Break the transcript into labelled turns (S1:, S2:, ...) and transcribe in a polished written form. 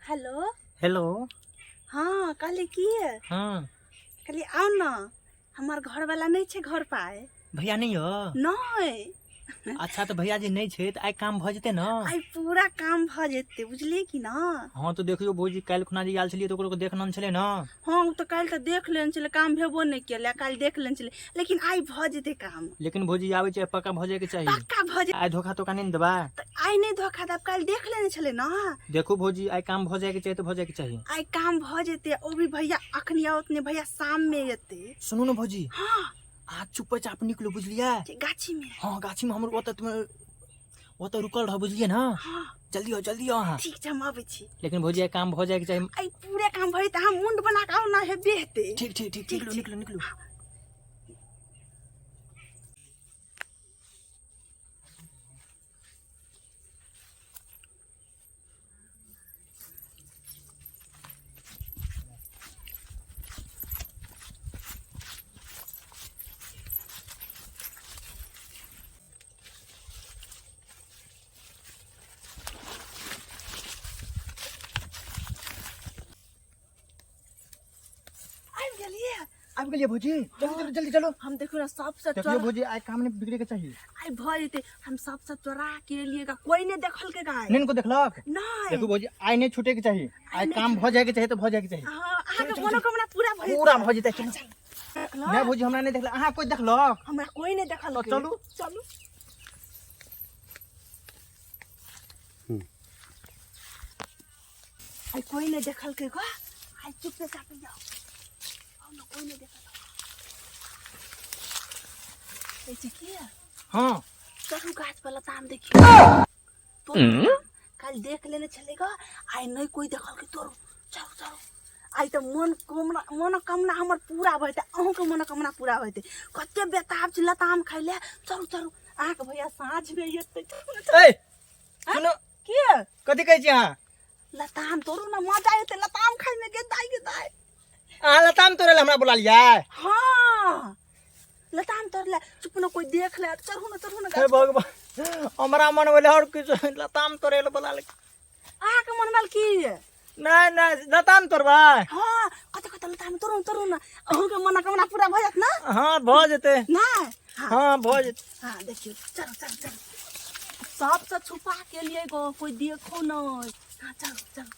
S1: Hello.
S2: Hello.
S1: हाँ कहली की
S2: हाँ
S1: कहली आओ ना, हमार घर वाला नहीं छे घर पाए।
S2: भैया नहीं हो?
S1: नहीं
S2: अच्छा तो भैया जी नहीं छे तो आइ काम भ जेते न?
S1: आई पूरा काम भ जेते, बुझलिए कि ना।
S2: हाँ तो देखियो भौजी काल खुना जी आयल छलिए तो ओकरो देखना छले न।
S1: हाँ तो कल तो देख लेन चले, काम भेबो नहीं केले, कल देख लेन चले, लेकिन आई भ जेते काम।
S2: लेकिन भौजी आवे छे पक्का भ जाए के चाहिए।
S1: पक्का भ जे।
S2: आइ धोखा तो नहीं देबा?
S1: तो आई नहीं धोखा दब, कल देख लेने चले ना।
S2: देखो भौजी आइ काम भ जाए के चाहिए तो भ जाए के चाहिए।
S1: आई काम भ जेते, ओ भी भैया अखनी आवत ने, भैया शाम में येते।
S2: सुनो न भौजी,
S1: हाँ
S2: आज चुपचाप निकलो बुझलिए।
S1: गाछी में।
S2: हाँ गाछी में हमर ओत रुकल रह बुझलिए ना।
S1: हाँ
S2: जल्दी आओ जल्दी आओ। हाँ
S1: ठीक छे, हम आबै छी।
S2: लेकिन भौजी आइ काम भ जाए के चाहिए।
S1: आई पूरे काम भई त हम मुंड बना के आओ ना, हे बेहते।
S2: ठीक ठीक ठीक निकलो निकलो निकलो। आबि गेलिए भौजी, जल्दी जल्दी जल्दी चलो।
S1: हम देखो ना सबसे
S2: देखियो भौजी आइ काम नहीं बिगड़े के चाहिए।
S1: आई भ जेते, हम सबसे चोरा के लिए कोई नहीं देखल के गाय
S2: नहीं को देखलक।
S1: नहीं।
S2: देखो भौजी आइ नहीं छूटे के चाहिए। आइ काम भ जाए के चाहिए तो भ जाए के चाहिए।
S1: हां आहा के मनोकामना पूरा भई
S2: पूरा भ जेते। नहीं भौजी हमरा नहीं देखला, अहाँ कोई देखलक?
S1: हमरा कोई नहीं देखल के।
S2: चलू
S1: चलू। आई कोई नहीं देखल के गा, आई चुपचाप चाप जाओ। आओ ना, कोई नहीं देखल। ऐसे किया?
S2: हाँ
S1: चलू गाछ पर लताम देखियो। तो कल देख लेने चलेगा, आई नहीं कोई देखल के तोरो। चलो चलो। आई तो मनोकामना हमर पूरा भइते, अहूं के मनोकामना पूरा भइते। कते बेताब छ लताम खाइले। चलू चलू, आहा के भैया साँझ में येते।
S2: ए सुनो
S1: के
S2: कथि कहै छी अहाँ?
S1: लताम तोरू ना, मजा येते लताम खाइ में। गेदाई गेदाई
S2: अहाँ लताम तोड़े ला हमरा बुला लिया?
S1: हाँ लताम तोड़ले, चुप न कोई देख ले। चढ़ू ना
S2: हे भगवान, हमरा मन में और कुछ लताम तोड़े ला बुला ले।
S1: आहा के मन में की?
S2: नहीं नहीं लताम तोड़बा?
S1: हाँ कते लताम तोरू ना, अहूं के मनोकामना पूरा भ जात ना।
S2: हाँ भ जेते
S1: ना
S2: हाँ भ जेते।
S1: हाँ देखियो, चलो चलो चलो। सबसे छुपा के लिए गो, कोई देखो न। हाँ चलो चलो।